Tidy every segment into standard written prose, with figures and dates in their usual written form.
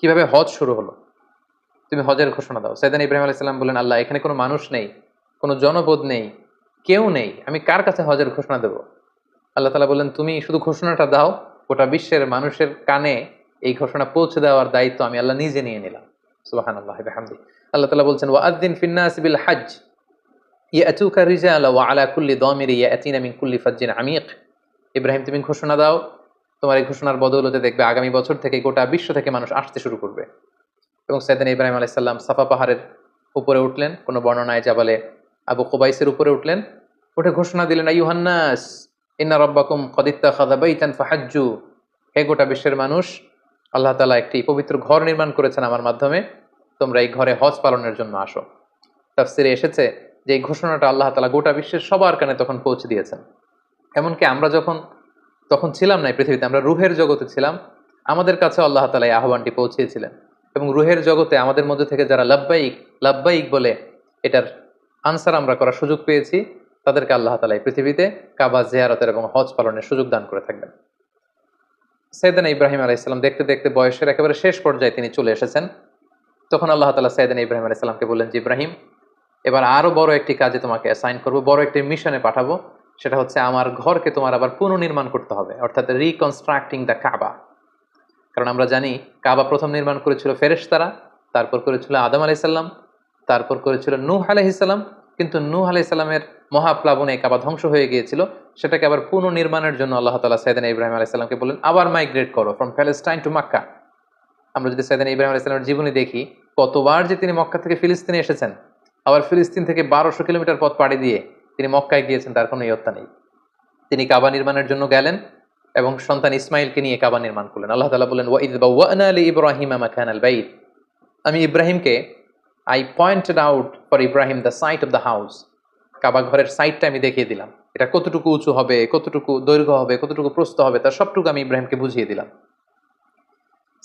কিভাবে হজ শুরু হলো, তুমি হজের ঘোষণা দাও। সাইয়েদনা ইব্রাহিম আলাইহিস সালাম বললেন, আল্লাহ, এখানে কোনো মানুষ নেই, কোনো জনপদ নেই, কেউ নেই, আমি কার কাছে হজের ঘোষণা দেব? আল্লাহ তাআলা বললেন, তুমি শুধু ঘোষণাটা দাও, গোটা বিশ্বের মানুষের কানে এই ঘোষণা পৌঁছে দেওয়ার দায়িত্ব আমি আল্লাহ নিজে নিয়ে নিলাম। সুবহানাল্লাহি ওয়া বিহামদিহি। আল্লাহ তাআলা বলছেন, ওয়াআযযিন ফিন-নাসি বিল হজ্জ ইয়াতুকা রিজালা ওয়া আলা কুল্লি দামিরি ইয়াতিনা মিন কুল্লি ফাজ্জিন আমিক। ইব্রাহিম, তুমি ঘোষণা দাও, তোমার এই ঘোষণার বদৌলতে দেখবে আগামী বছর থেকে গোটা বিশ্ব থেকে মানুষ আসতে শুরু করবে। এবং সাইয়েদনা ইব্রাহিম আলাইহিস সালাম সাফা পাহাড়ের উপরে উঠলেন, কোনো বর্ণনায় জাবালে আবু কুবাইসের উপরে উঠলেন, উঠে ঘোষণা দিলেন, আইয়ুহান নাস ইন্না রাব্বাকুম ক্বাদ ইত্তাখাযা বাইতান ফাহাজ্জু। হে গোটা বিশ্বের মানুষ, আল্লাহ তাআলা একটি পবিত্র ঘর নির্মাণ করেছেন আমার মাধ্যমে, তোমরা এই ঘরে হজ পালনের জন্য আসো। তাফসিরে এসেছে যে এই ঘোষণাটা আল্লাহ তাআলা গোটা বিশ্বের সবার কানে তখন পৌঁছে দিয়েছেন। এমনকি আমরা যখন তখন ছিলাম না এই পৃথিবীতে, আমরা রুহের জগতে ছিলাম, আমাদের কাছে আল্লাহ তাআলা এই আহ্বানটি পৌঁছিয়েছিলেন। এবং রুহের জগতে আমাদের মধ্যে থেকে যারা লাব্বাইক লাব্বাইক বলে এটার আনসার আমরা করার সুযোগ পেয়েছি, তাদেরকে আল্লাহ তাআলা এই পৃথিবীতে কাবা জিয়ারতের এবং হজ পালনের সুযোগ দান করে থাকবেন। সাইয়েদনা ইব্রাহিম আলাইহিস সালাম দেখতে দেখতে বয়সের একেবারে শেষ পর্যায়ে তিনি চলে এসেছেন। তখন আল্লাহ তাআলা সাইয়েদনা ইব্রাহিম আলাইহিস সালামকে বললেন যে, ইব্রাহিম, এবার আরো বড় একটি কাজে তোমাকে অ্যাসাইন করব, বড় একটি মিশনে পাঠাবো। সেটা হচ্ছে আমার ঘরকে তোমার আবার পুনর্নির্মাণ করতে হবে, অর্থাৎ রিকনস্ট্রাক্টিং দ্য কাবা। কারণ আমরা জানি কাবা প্রথম নির্মাণ করেছিল ফেরেশতারা, তারপর করেছিল আদম আলাইহিস সালাম, তারপর করেছিল নূহ আলাইহিস সালাম। কিন্তু নূহ আলাইহিস সালামের মহাপ্লাবনে কাবা ধ্বংস হয়ে গিয়েছিল। সেটাকে আবার পুনর্নির্মাণের জন্য আল্লাহ তাআলা সাইয়েদনা ইব্রাহিম আলাইহিস সালামকে বললেন, আবার মাইগ্রেট করো ফ্রম প্যালেস্টাইন টু মক্কা। আমরা যদি সাইয়েদনা ইব্রাহিম আলাইহিস সালামের জীবনী দেখি, কতবার যে তিনি মক্কা থেকে ফিলিস্তিনে এসেছেন, আবার ফিলিস্তিন থেকে 1200 কিলোমিটার পথ পাড়ি দিয়ে তিনি মক্কায় গিয়েছেন, তার কোনো ইয়ত্তা নেই। তিনি কাবা নির্মাণের জন্য গেলেন এবং সন্তান ইসমাইলকে নিয়ে কাবা নির্মাণ করলেন। আল্লাহ তাআলা বলেন, ওয়াইদ বাওয়ানা লিইব্রাহিমা মাকানাল বাইত। আমি ইব্রাহিমকে I pointed out for Ibrahim the site of the house. Kaaba ঘরের সাইটটা আমি দেখিয়ে দিলাম, এটা কতটুকু উঁচু হবে, কতটুকু দৈর্ঘ্য হবে, কতটুকু প্রস্থ হবে, তার সবটুকু আমি ইব্রাহিমকে বুঝিয়ে দিলাম।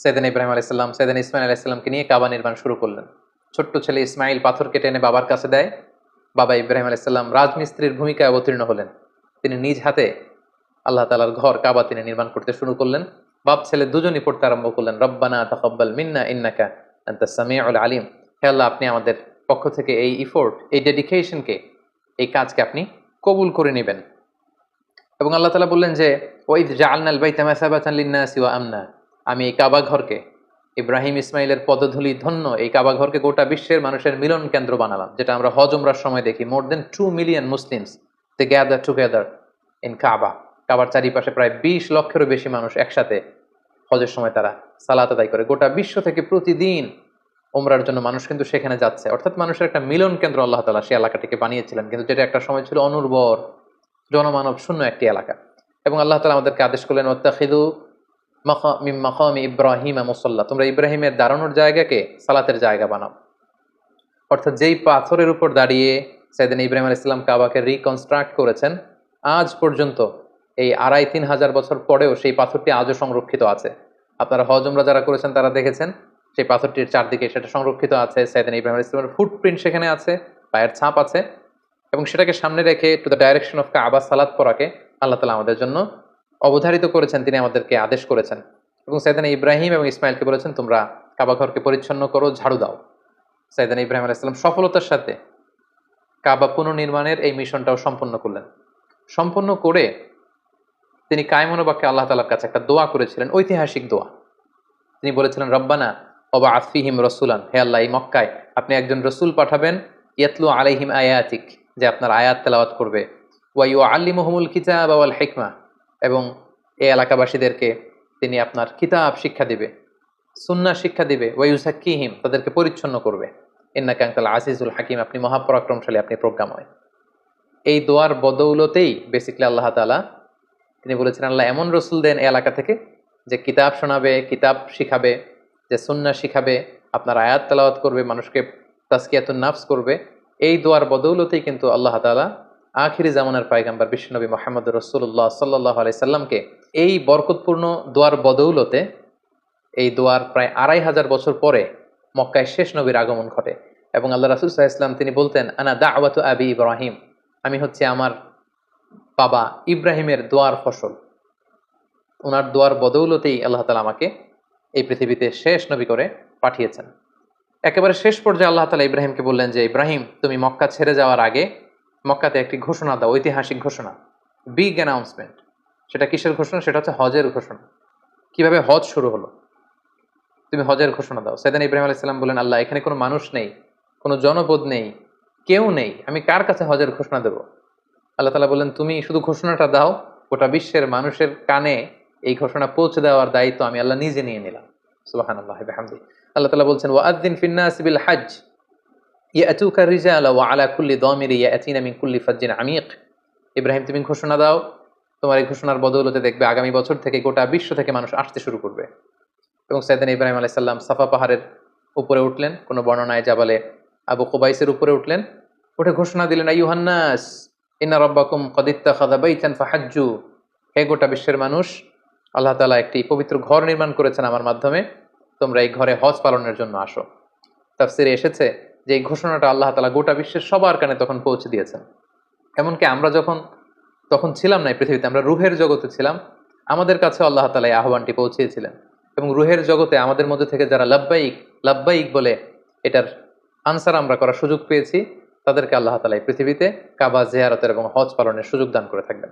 সাইয়েদনা ইব্রাহিম আলাইহিস সালাম সাইয়েদনা ইসমাইল আলাইহিস সালামকে নিয়ে কাবা নির্মাণ শুরু করলেন। ছোট্ট ছেলে ইসমাইল পাথর কেটে এনে বাবার কাছে দেয়। বাবা ইব্রাহিম আলাইহিস সালাম রাজমিস্ত্রির ভূমিকায় অবতীর্ণ হলেন। তিনি নিজ হাতে আল্লাহ তাআলার ঘর কাবা তিনি নির্মাণ করতে শুরু করলেন। বাপ ছেলে দুজনই পড়তে আরম্ভ করলেন, রব্বানা তাকাব্বাল মিন্না ইন্নাকা আনতাস সামিউল আলিম। হে আল্লাহ, আপনি আমাদের পক্ষ থেকে এই ইফোর্ট, এই ডেডিকেশনকে, এই কাজকে আপনি কবুল করে নেবেন। এবং আল্লাহ তাআলা বললেন যে, ওয়াইদ জাআলনাল বাইতা মাসাবাতান লিন-নাসি ওয়া আমনা। আমি এই কাবা ঘরকে, ইব্রাহিম ইসমাইলের পদধূলি ধন্য এই কাবা ঘরকে গোটা বিশ্বের মানুষের মিলন কেন্দ্র বানালাম। যেটা আমরা হজ উমরার সময় দেখি, more than 2 million Muslims they gather together in Kaaba. কাবার চারিপাশে প্রায় 20 লক্ষেরও বেশি মানুষ একসাথে হজের সময় তারা সালাত আদায় করে। গোটা বিশ্ব থেকে প্রতিদিন উমরার জন্য মানুষ কিন্তু সেখানে যাচ্ছে। অর্থাৎ মানুষের একটা মিলন কেন্দ্র আল্লাহ তাআলা সেই এলাকাটিকে বানিয়েছিলেন, কিন্তু যেটা একটা সময় ছিল অনুর্বর, জনমানব শূন্য একটি এলাকা। এবং আল্লাহ তাআলা আমাদেরকে আদেশ করলেন, ওয়াত্তাখিযু মিন মাকামি ইব্রাহিমা মুসাল্লা। তোমরা ইব্রাহিমের দাঁড়ানোর জায়গাকে সালাতের জায়গা বানাও। অর্থাৎ যেই পাথরের উপর দাঁড়িয়ে সাইয়েদনা ইব্রাহিম আলাইহিস সালাম কাবাকে রিকনস্ট্রাক্ট করেছেন, আজ পর্যন্ত এই 2500-3000 হাজার বছর পরেও সেই পাথরটি আজও সংরক্ষিত আছে। আপনারা হজ উমরা যারা করেছেন তারা দেখেছেন সেই পাথরটির চারদিকে সেটা সংরক্ষিত আছে। সাইয়েদনা ইব্রাহিম আলাইহিস সালামের ফুটপ্রিন্ট সেখানে আছে, পায়ের ছাপ আছে। এবং সেটাকে সামনে রেখে টু দ্য ডাইরেকশন অফ কাবা সালাত পড়াকে আল্লাহ তাআলা আমাদের জন্য অবধারিত করেছেন, তিনি আমাদেরকে আদেশ করেছেন। এবং সাইয়েদনা ইব্রাহিম এবং ইসমাইলকে বলেছেন, তোমরা কাবা ঘরকে পরিচ্ছন্ন করো, ঝাড়ু দাও। সাইয়েদনা ইব্রাহিম আলাইহিস সালাম সফলতার সাথে কাবা পুনর্নির্মাণের এই মিশনটাও সম্পন্ন করলেন। সম্পন্ন করে তিনি কায়মনো বাক্যে আল্লাহ তাআলার কাছে একটা দোয়া করেছিলেন, ঐতিহাসিক দোয়া। তিনি বলেছিলেন, রব্বানা ওয়াবআথ ফীহিম রাসূলান। হে আল্লাহ, এই মক্কায় আপনি একজন রাসূল পাঠাবেন, ইয়াতলু আলাইহিম আয়াতিক, যে আপনার আয়াত তেলাওয়াত করবে, ওয়া ইউআল্লিমুহুমুল কিতাবা ওয়াল হিকমা, এবং এই এলাকাবাসীদেরকে তিনি আপনার কিতাব শিক্ষা দিবে, সুন্নাহ শিক্ষা দিবে, ওয়া ইউযাক্কিহিম, তাদেরকে পরিচ্ছন্ন করবে, ইন্নাকা আনতাল আজিজুল হাকিম, আপনি মহাপরাক্রমশালী, আপনি প্রজ্ঞাময়। এই দোয়ার বদৌলতেই বেসিক্যালি আল্লাহ তাআলা তিনি বলেছেন, আল্লাহ এমন রসুল দেন এই এলাকা থেকে যে কিতাব শোনাবে, কিতাব শিখাবে, যে সুন্নাহ শিখাবে, আপনার আয়াত তেলাওয়াত করবে, মানুষকে তাজকিয়াতুন নাফস করবে। এই দোয়ার বদৌলতেই কিন্তু আল্লাহ তাআলা আখিরি জামানার পয়গম্বর বিশ্বনবী মুহাম্মদ রাসূলুল্লাহ সাল্লাল্লাহু আলাইহি সাল্লামকে এই বরকতপূর্ণ দোয়ার বদৌলতে, এই দোয়ার প্রায় 2500 বছর পরে মক্কায় শেষ নবীর আগমন ঘটে। এবং আল্লাহ রাসূল সাল্লাল্লাহু আলাইহি ওয়াসাল্লাম তিনি বলতেন, আনা দাওয়াতু আবি ইব্রাহিম, আমি হচ্ছে আমার বাবা ইব্রাহিমের দোয়ার ফসল। ওনার দোয়ার বদৌলতেই আল্লাহ তাআলা আমাকে এই পৃথিবীতে শেষ নবী করে পাঠিয়েছেন। একেবারে শেষ পর্যায়ে আল্লাহ তাআলা ইব্রাহিমকে বললেন যে, ইব্রাহিম তুমি মক্কা ছেড়ে যাওয়ার আগে মক্কাতে একটি ঘোষণা দাও, ঐতিহাসিক ঘোষণা, বিগ অ্যানাউন্সমেন্ট। সেটা কিসের ঘোষণা? সেটা হচ্ছে হজের ঘোষণা। কিভাবে হজ শুরু হলো, তুমি হজের ঘোষণা দাও। সেদিন ইব্রাহিম আলাইহিস সালাম বললেন, আল্লাহ এখানে কোনো মানুষ নেই, কোনো জনপদ নেই, কেউ নেই, আমি কার কাছে হজের ঘোষণা দেব? আল্লাহ তাআলা বললেন, তুমি শুধু ঘোষণাটা দাও, গোটা বিশ্বের মানুষের কানে এই ঘোষণা পৌঁছে দেওয়ার দায়িত্ব আমি আল্লাহ নিজে নিয়ে নিলাম। সুবহানাল্লাহি ওয়া বিহামদিহি। আল্লাহ তাআলা বলছেন, ওয়াআযযিন ফিন-নাসি বিল হজ্জ ইয়াতুকা রিজালা ওয়া আলা কুল্লি দামিরি ইয়াতিনা মিন কুল্লি ফাজ্জিন আমিক। ইব্রাহিম তুমি ঘোষণা দাও, তোমার এই ঘোষণার বদৌলতে দেখবে আগামী বছর থেকে গোটা বিশ্ব থেকে মানুষ আসতে শুরু করবে। এবং সাইয়েদনা ইব্রাহিম আলাইহিস সালাম সাফা পাহাড়ের উপরে উঠলেন, কোনো বর্ণনায় জাবালে আবু কুবাইসের উপরে উঠলেন, উঠে ঘোষণা দিলেন, আইয়ুহান নাস ইন্না রাব্বাকুম ক্বাদ ইত্তাখাযা বাইতান ফাহাজ্জু। হে গোটা বিশ্বের মানুষ, আল্লাহ তাআলা একটি পবিত্র ঘর নির্মাণ করেছেন আমার মাধ্যমে, তোমরা এই ঘরে হজ পালনের জন্য আসো। তাফসিরে এসেছে যে এই ঘোষণাটা আল্লাহ তাআলা গোটা বিশ্বের সবার কানে তখন পৌঁছে দিয়েছেন। এমনকি আমরা যখন তখন ছিলাম না এই পৃথিবীতে, আমরা রুহের জগতে ছিলাম, আমাদের কাছে আল্লাহ তাআলা এই আহ্বানটি পৌঁছিয়েছিলেন। এবং রুহের জগতে আমাদের মধ্যে থেকে যারা লাব্বাইক লাব্বাইক বলে এটার আনসার আমরা করার সুযোগ পেয়েছি, তাদেরকে আল্লাহ তাআলা এই পৃথিবীতে কাবা জিয়ারতের এবং হজ পালনের সুযোগ দান করে থাকবেন।